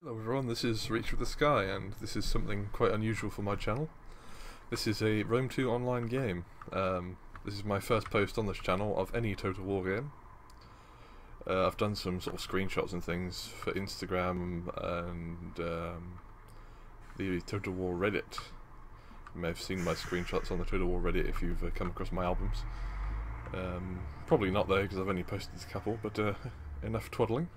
Hello everyone, this is Reach with the Sky, and this is something quite unusual for my channel. This is a Rome 2 online game. This is my first post on this channel of any Total War game. I've done some sort of screenshots and things for Instagram and the Total War Reddit. You may have seen my screenshots on the Total War Reddit if you've come across my albums. Probably not though, because I've only posted a couple, but enough twaddling.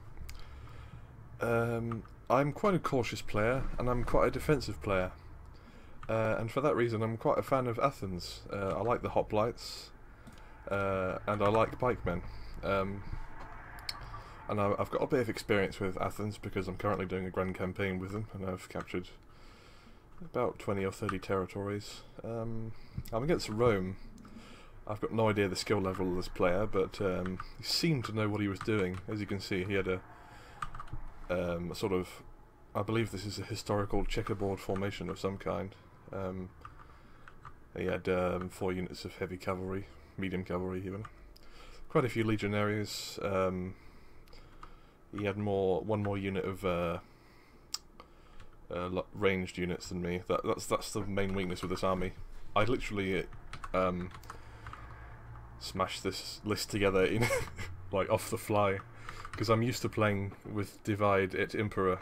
I'm quite a cautious player, and I'm quite a defensive player, and for that reason I'm quite a fan of Athens. I like the hoplites, and I like pikemen, and I've got a bit of experience with Athens because I'm currently doing a grand campaign with them, and I've captured about 20 or 30 territories. I'm against Rome. I've got no idea the skill level of this player, but he seemed to know what he was doing. As you can see, he had a sort of, I believe this is a historical checkerboard formation of some kind. He had 4 units of heavy cavalry, medium cavalry even, quite a few legionaries. He had one more unit of ranged units than me. That's the main weakness with this army. I literally smashed this list together in like off the fly, because I'm used to playing with Divide et Impera.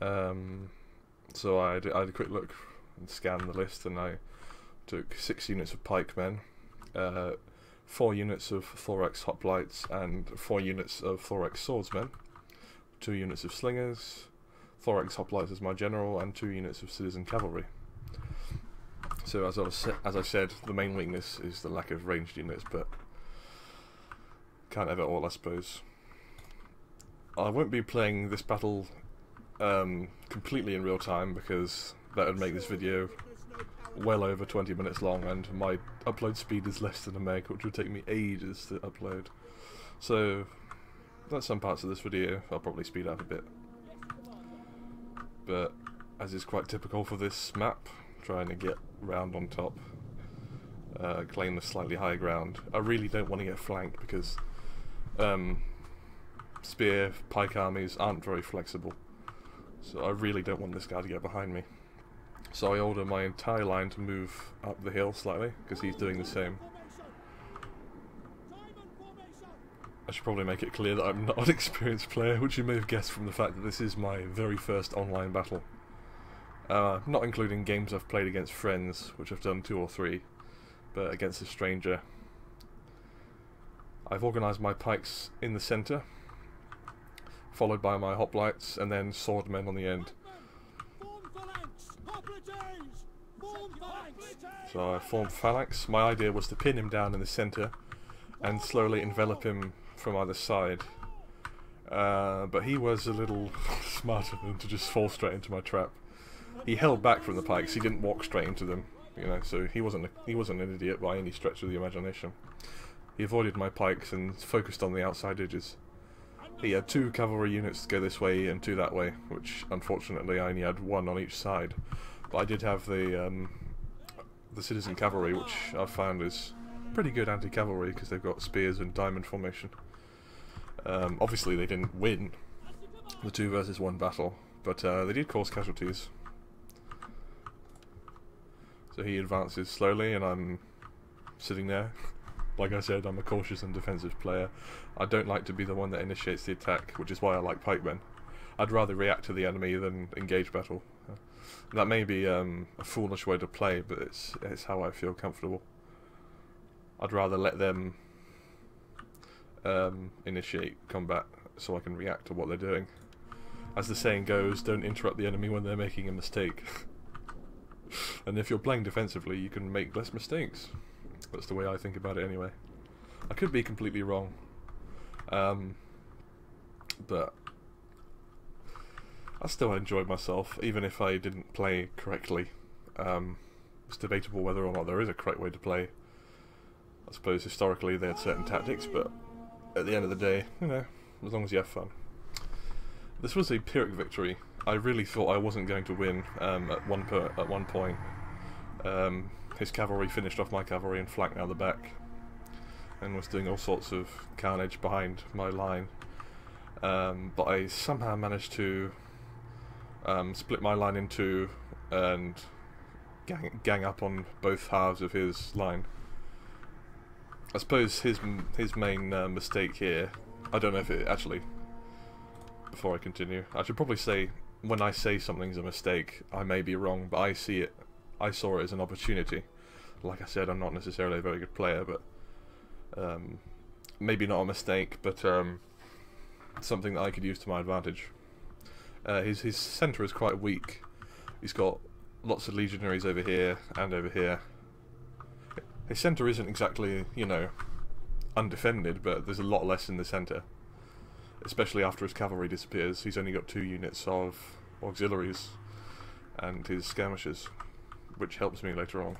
So I had a quick look and scanned the list, and I took 6 units of pikemen, 4 units of thorax hoplites, and 4 units of thorax swordsmen, 2 units of slingers, thorax hoplites as my general, and 2 units of citizen cavalry. So as I said, the main weakness is the lack of ranged units, but can't have it all, I suppose. I won't be playing this battle completely in real time, because that would make this video well over 20 minutes long, and my upload speed is less than a meg, which would take me ages to upload. So that's some parts of this video I'll probably speed up a bit. But as is quite typical for this map, trying to get round on top, claim the slightly higher ground. I really don't want to get flanked because spear, pike armies aren't very flexible, so I really don't want this guy to get behind me. So I order my entire line to move up the hill slightly, because he's doing the same. I should probably make it clear that I'm not an experienced player, which you may have guessed from the fact that this is my very first online battle. Not including games I've played against friends, which I've done 2 or 3, but against a stranger. I've organised my pikes in the centre, followed by my hoplites, and then swordmen on the end. So I formed phalanx. My idea was to pin him down in the centre and slowly envelop him from either side. But he was a little smarter than to just fall straight into my trap. He held back from the pikes. He didn't walk straight into them, you know. So he wasn't an idiot by any stretch of the imagination. He avoided my pikes and focused on the outside edges. He had 2 cavalry units to go this way and 2 that way, which unfortunately I only had 1 on each side. But I did have the citizen cavalry, which I've found is pretty good anti-cavalry because they've got spears and diamond formation. Obviously they didn't win the 2 versus 1 battle, but they did cause casualties. So he advances slowly, and I'm sitting there. Like I said, I'm a cautious and defensive player. I don't like to be the one that initiates the attack, which is why I like pikemen. I'd rather react to the enemy than engage battle. That may be a foolish way to play, but it's how I feel comfortable. I'd rather let them initiate combat so I can react to what they're doing. As the saying goes, don't interrupt the enemy when they're making a mistake. And if you're playing defensively, you can make less mistakes. That's the way I think about it anyway. I could be completely wrong. But I still enjoyed myself, even if I didn't play correctly. It's debatable whether or not there is a correct way to play. I suppose historically they had certain tactics, but at the end of the day, you know, as long as you have fun. This was a Pyrrhic victory. I really thought I wasn't going to win at one point. His cavalry finished off my cavalry and flanked out the back, and was doing all sorts of carnage behind my line. But I somehow managed to split my line in two, and gang up on both halves of his line. I suppose his main mistake here, I don't know if it actually, before I continue, I should probably say, when I say something's a mistake, I may be wrong, but I saw it as an opportunity. Like I said, I'm not necessarily a very good player, but maybe not a mistake, but something that I could use to my advantage. His centre is quite weak. He's got lots of legionaries over here and over here. His centre isn't exactly, you know, undefended, but there's a lot less in the centre. Especially after his cavalry disappears. He's only got 2 units of auxiliaries and his skirmishers, which helps me later on.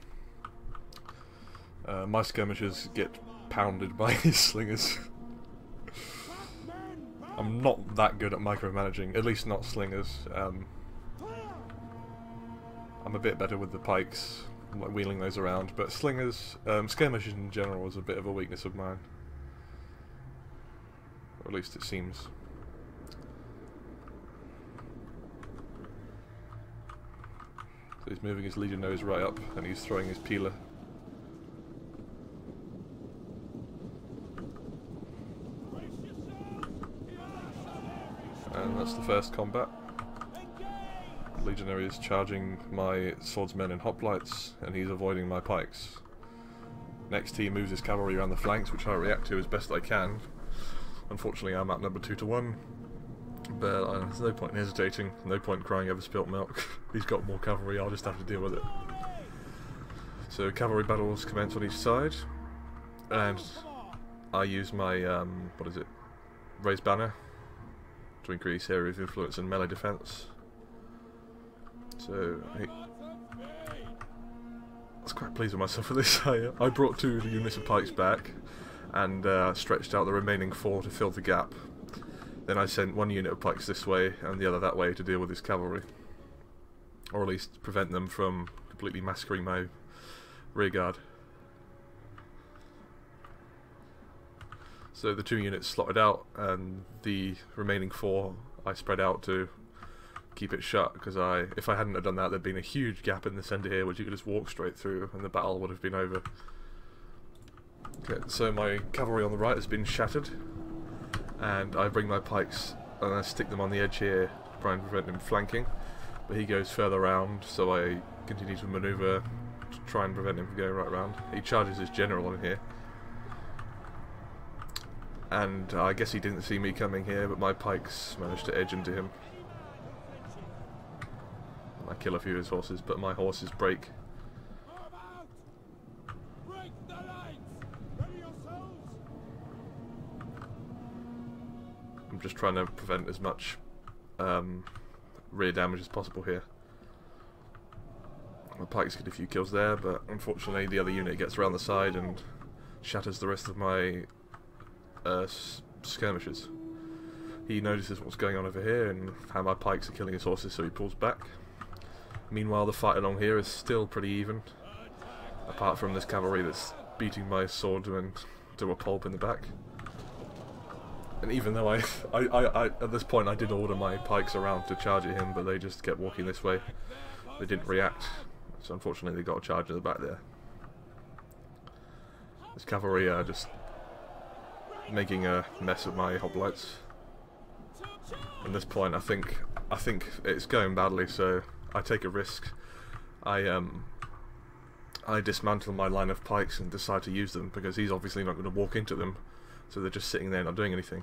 My skirmishers get pounded by his slingers. I'm not that good at micromanaging, at least not slingers. I'm a bit better with the pikes, like wheeling those around, but slingers, skirmishers in general is a bit of a weakness of mine. Or at least it seems. So he's moving his legionaries right up, and he's throwing his peeler. And that's the first combat. Legionary is charging my swordsmen and hoplites, and he's avoiding my pikes. Next he moves his cavalry around the flanks, which I react to as best I can. Unfortunately I'm outnumbered 2 to 1, but there's no point in hesitating, no point crying over spilt milk. He's got more cavalry, I'll just have to deal with it. So cavalry battles commence on each side, and I use my, raised banner to increase area of influence and melee defense. So I was quite pleased with myself for this. I brought 2 units of pikes back and stretched out the remaining 4 to fill the gap. Then I sent 1 unit of pikes this way and the other that way to deal with his cavalry, or at least prevent them from completely massacring my rear guard. So the 2 units slotted out, and the remaining 4 I spread out to keep it shut, because if I hadn't have done that, there'd been a huge gap in the centre here which you could just walk straight through and the battle would have been over. Okay, so my cavalry on the right has been shattered, and I bring my pikes and I stick them on the edge here, trying to prevent him flanking, but he goes further round, so I continue to manoeuvre to try and prevent him from going right round. He charges his general on here, and I guess he didn't see me coming here, but my pikes managed to edge into him. I kill a few of his horses, but my horses break. I'm just trying to prevent as much rear damage as possible here. My pikes get a few kills there, but unfortunately the other unit gets around the side and shatters the rest of my skirmishers. He notices what's going on over here and how my pikes are killing his horses, so he pulls back. Meanwhile the fight along here is still pretty even, apart from this cavalry that's beating my swordmen to a pulp in the back. And even though I at this point I did order my pikes around to charge at him, but they just kept walking this way. They didn't react, so unfortunately they got a charge in the back there. This cavalry are just making a mess of my hoplites. At this point I think it's going badly, so I take a risk. I dismantle my line of pikes and decide to use them, because he's obviously not going to walk into them, so they're just sitting there not doing anything.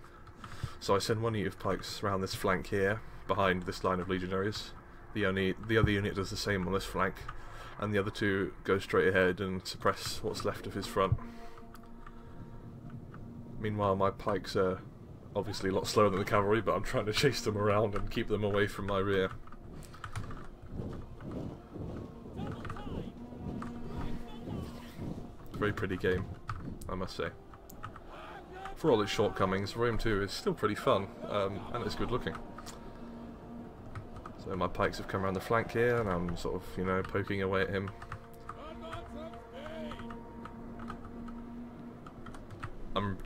So I send 1 unit of pikes around this flank here, behind this line of legionaries. The other unit does the same on this flank, and the other 2 go straight ahead and suppress what's left of his front. Meanwhile my pikes are obviously a lot slower than the cavalry, but I'm trying to chase them around and keep them away from my rear. Very pretty game, I must say. For all its shortcomings, Rome 2 is still pretty fun, and it's good looking. So my pikes have come around the flank here, and I'm sort of, you know, poking away at him. I'm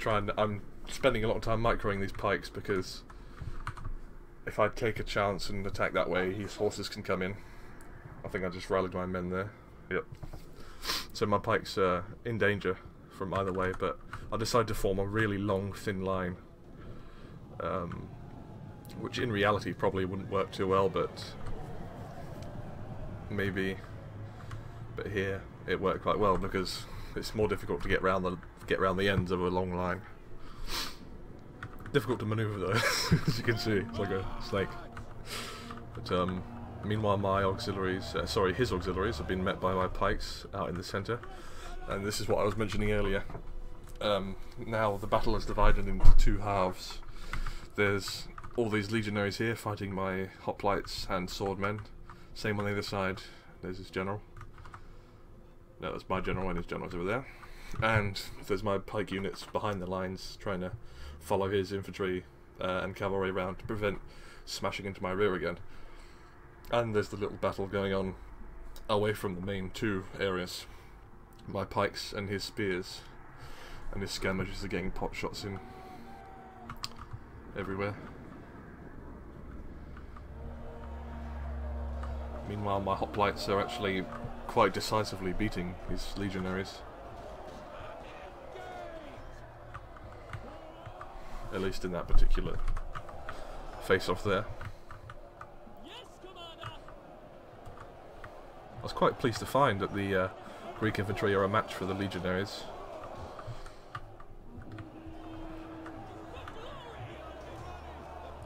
spending a lot of time microing these pikes, because if I take a chance and attack that way, his horses can come in. I think I just rallied my men there. Yep. So my pikes are in danger from either way, but I decided to form a really long, thin line. Which in reality probably wouldn't work too well, but maybe. But here it worked quite well because it's more difficult to get round the ends of a long line. Difficult to manoeuvre though, as you can see. It's like a snake. But meanwhile, my auxiliaries, his auxiliaries, have been met by my pikes out in the centre, and this is what I was mentioning earlier. Now the battle is divided into two halves. There's all these legionaries here fighting my hoplites and swordmen. Same on the other side. There's his general. No, that's my general, and his general's over there. And there's my pike units behind the lines trying to follow his infantry and cavalry around to prevent smashing into my rear again. And there's the little battle going on away from the main two areas. My pikes and his spears and his skirmishers are getting pot shots in everywhere. Meanwhile, my hoplites are actually quite decisively beating his legionaries. At least in that particular face-off there. I was quite pleased to find that the Greek infantry are a match for the legionaries.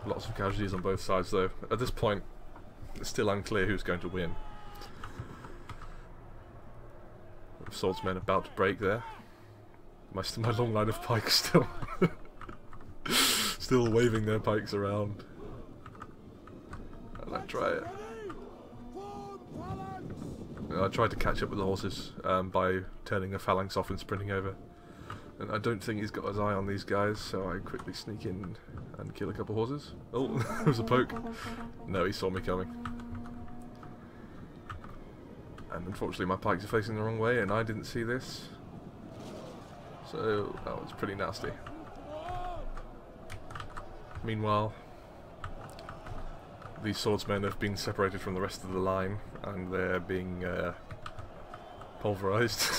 Lots of casualties on both sides though. At this point, it's still unclear who's going to win. Swordsmen about to break there. My long line of pikes still still waving their pikes around. And I tried to catch up with the horses by turning a phalanx off and sprinting over. And I don't think he's got his eye on these guys, so I quickly sneak in and kill a couple horses. Oh, there was a poke. No, he saw me coming. And unfortunately my pikes are facing the wrong way and I didn't see this. So that was pretty nasty. Meanwhile, these swordsmen have been separated from the rest of the line and they're being pulverized.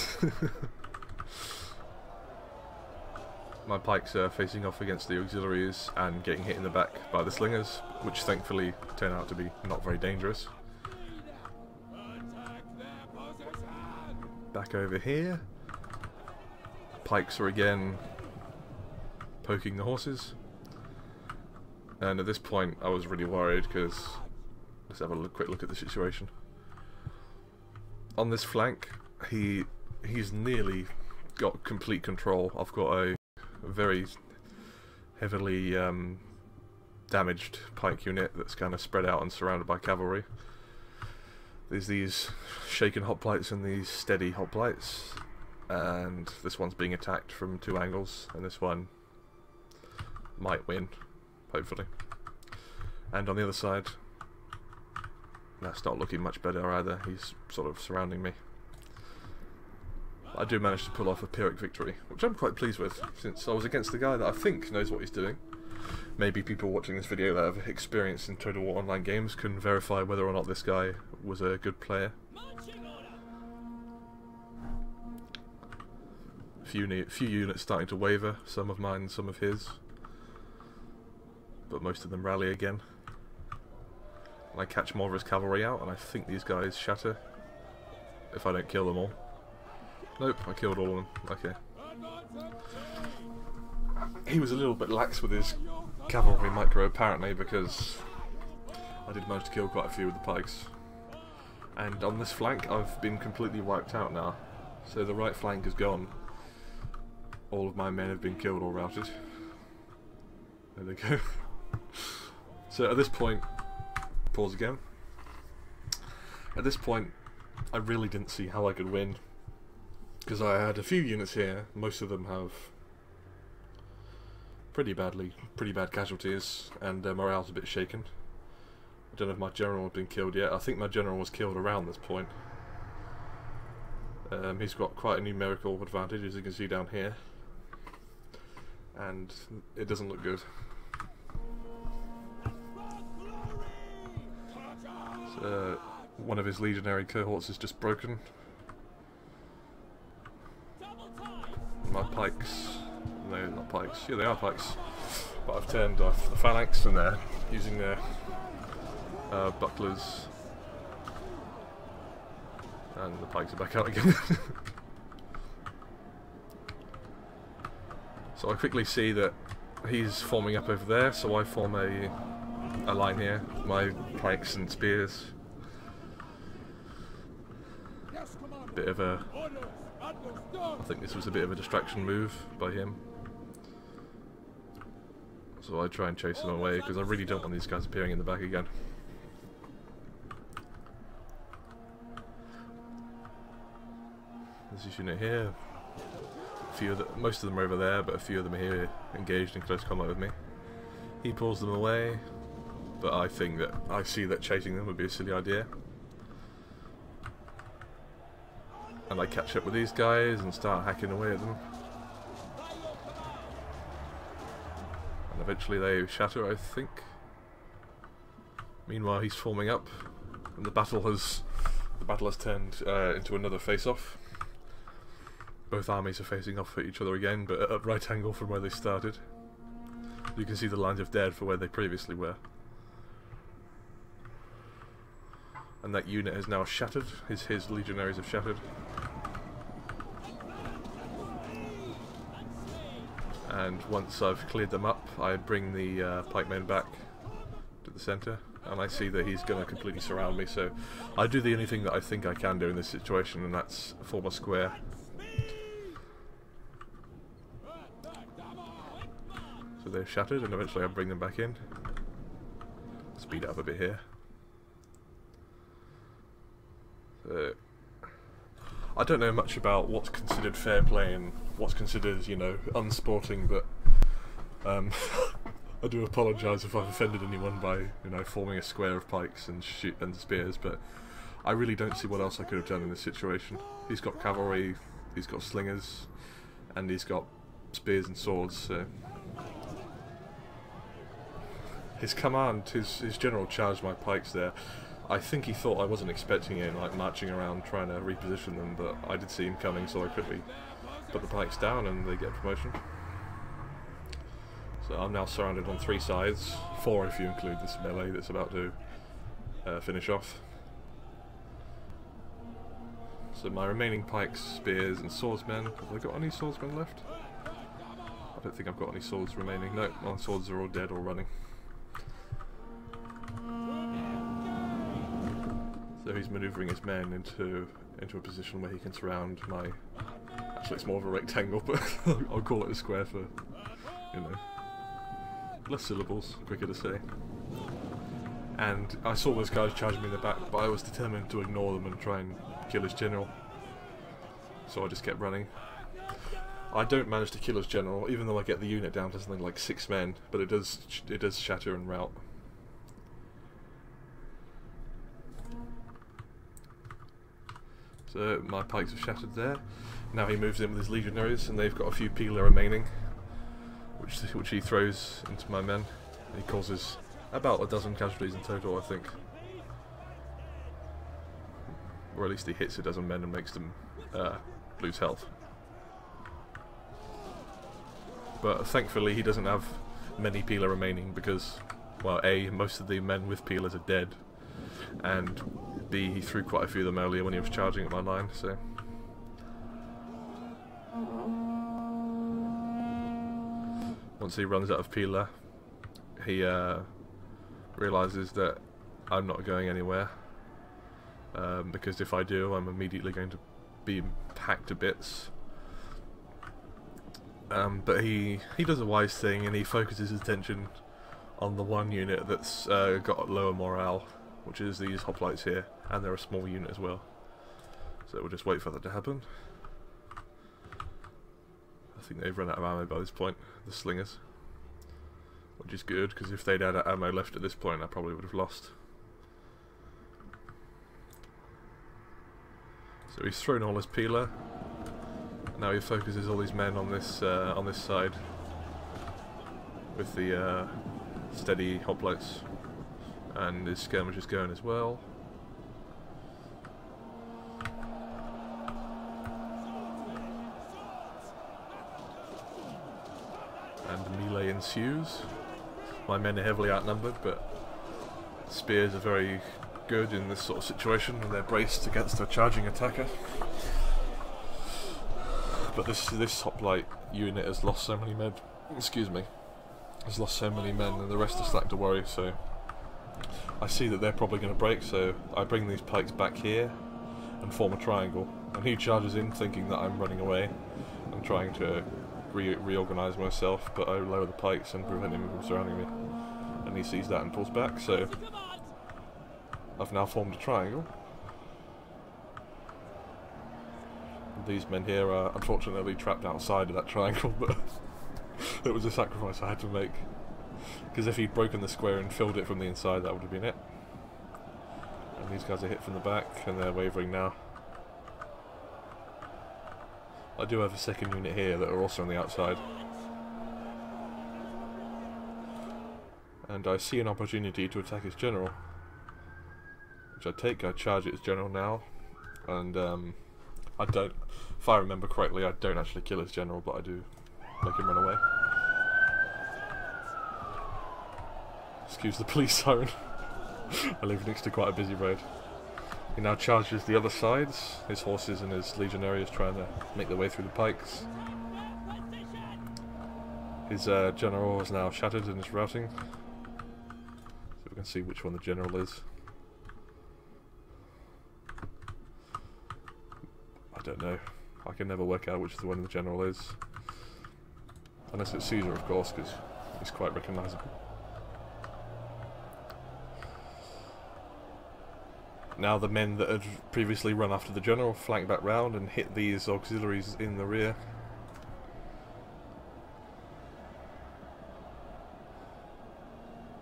My pikes are facing off against the auxiliaries and getting hit in the back by the slingers, which thankfully turn out to be not very dangerous. Back over here, pikes are again poking the horses, and at this point I was really worried because let's have a quick look at the situation. On this flank, he's nearly got complete control. I've got a very heavily damaged pike unit that's kind of spread out and surrounded by cavalry. There's these shaken hoplites and these steady hoplites, and this one's being attacked from two angles, and this one might win, hopefully. And on the other side, that's not looking much better either. He's sort of surrounding me. I do manage to pull off a Pyrrhic victory, which I'm quite pleased with, since I was against the guy that I think knows what he's doing. Maybe people watching this video that have experience in Total War Online games can verify whether or not this guy was a good player. Few units starting to waver, some of mine, some of his. But most of them rally again. And I catch more of his cavalry out, and I think these guys shatter. If I don't kill them all. Nope, I killed all of them. Okay. He was a little bit lax with his cavalry micro apparently, because I did manage to kill quite a few with the pikes. And on this flank I've been completely wiped out now. So the right flank is gone. All of my men have been killed or routed. There they go. So at this point, pause again. At this point I really didn't see how I could win, because I had a few units here. Most of them have pretty bad casualties, and morale's a bit shaken. I don't know if my general has been killed yet. I think my general was killed around this point. He's got quite a numerical advantage, as you can see down here, and it doesn't look good. One of his legionary cohorts is just broken. My pikes, no, not pikes, yeah they are pikes, but I've turned off the phalanx and they're using their bucklers, and the pikes are back out again. So I quickly see that he's forming up over there, so I form a line here, my pikes and spears. Bit of a, I think this was a bit of a distraction move by him. So I try and chase them away because I really don't want these guys appearing in the back again. There's this unit here. Most of them are over there, but a few of them are here engaged in close combat with me. He pulls them away, but I see that chasing them would be a silly idea. And I catch up with these guys and start hacking away at them. And eventually they shatter, I think. Meanwhile he's forming up, and the battle has turned into another face-off. Both armies are facing off at each other again, but at a right angle from where they started. You can see the lines of dead for where they previously were. And that unit has now shattered. His legionaries have shattered. And once I've cleared them up, I bring the pikemen back to the centre, and I see that he's going to completely surround me, so I do the only thing that I think I can do in this situation, and that's form a square. So they're shattered, and eventually I bring them back in. Speed up a bit here. So, I don't know much about what's considered fair play and what's considered, you know, unsporting, but I do apologise if I've offended anyone by, you know, forming a square of pikes and spears, but I really don't see what else I could have done in this situation. He's got cavalry, he's got slingers, and he's got spears and swords, so... His command, his general charged my pikes there. I think he thought I wasn't expecting it, like marching around trying to reposition them, but I did see him coming, so I quickly put the pikes down and they get promotion. So I'm now surrounded on 3 sides, 4 if you include this melee that's about to finish off. So my remaining pikes, spears and swordsmen, have I got any swordsmen left? I don't think I've got any swords remaining. No, my swords are all dead or running. So he's manoeuvring his men into a position where he can surround my... Actually it's more of a rectangle, but I'll call it a square for, you know, less syllables, quicker to say. And I saw those guys charging me in the back, but I was determined to ignore them and try and kill his general. So I just kept running. I don't manage to kill his general, even though I get the unit down to something like 6 men, but it does shatter and rout. So my pikes have shattered there. Now he moves in with his legionaries, and they've got a few peeler remaining, which he throws into my men. He causes about a dozen casualties in total, I think. Or at least he hits a dozen men and makes them lose health. But thankfully he doesn't have many peeler remaining because, well, A, most of the men with peelers are dead, and B, he threw quite a few of them earlier when he was charging at my line, so... Once he runs out of peeler, he realises that I'm not going anywhere, because if I do, I'm immediately going to be hacked to bits. But he does a wise thing, and he focuses his attention on the one unit that's got lower morale, which is these hoplites here, and they're a small unit as well. So we'll just wait for that to happen. I think they've run out of ammo by this point, the slingers. Which is good, because if they'd had ammo left at this point, I probably would have lost. So he's thrown all his peeler. Now he focuses all these men on this side with the steady hoplites, and his skirmish is going as well. ensues. My men are heavily outnumbered, but spears are very good in this sort of situation when they're braced against a charging attacker. But this hoplite unit has lost so many men. Excuse me. Has lost so many men, and the rest are slack to worry. So I see that they're probably going to break. So I bring these pikes back here and form a triangle. And he charges in, thinking that I'm running away. I'm trying to reorganise myself, but I lower the pikes and prevent him from surrounding me. And he sees that and pulls back. So I've now formed a triangle. These men here are unfortunately trapped outside of that triangle, but it was a sacrifice I had to make. Because if he'd broken the square and filled it from the inside, that would have been it. And these guys are hit from the back, and they're wavering now. I do have a second unit here that are also on the outside. And I see an opportunity to attack his general. Which I take, I charge at his general now. And I don't, if I remember correctly, I don't actually kill his general, but I do make him run away. Excuse the police siren. I live next to quite a busy road. He now charges the other sides. His horses and his legionaries trying to make their way through the pikes. His general is now shattered and is routing. So we can see which one the general is. I don't know. I can never work out which the one the general is. Unless it's Caesar, of course, because he's quite recognisable. Now the men that had previously run after the general flank back round and hit these auxiliaries in the rear.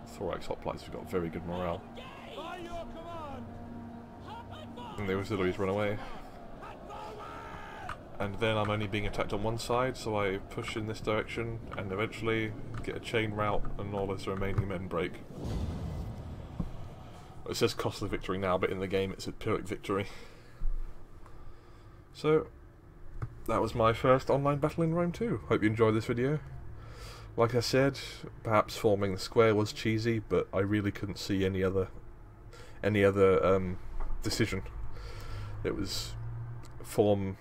Thorax hoplites have got very good morale. And the auxiliaries run away. And then I'm only being attacked on one side, so I push in this direction and eventually get a chain rout and all his remaining men break. It says costly victory now, but in the game it's a Pyrrhic victory. So, that was my first online battle in Rome 2. Hope you enjoyed this video. Like I said, perhaps forming the square was cheesy, but I really couldn't see any other decision. It was form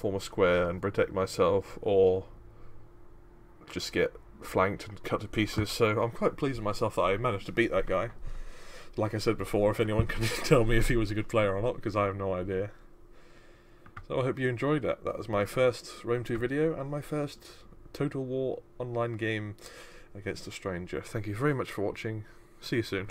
a square and protect myself, or just get flanked and cut to pieces. So I'm quite pleased with myself that I managed to beat that guy. Like I said before, if anyone can tell me if he was a good player or not, because I have no idea. So I hope you enjoyed that. That was my first Rome 2 video and my first Total War online game against a stranger. Thank you very much for watching. See you soon.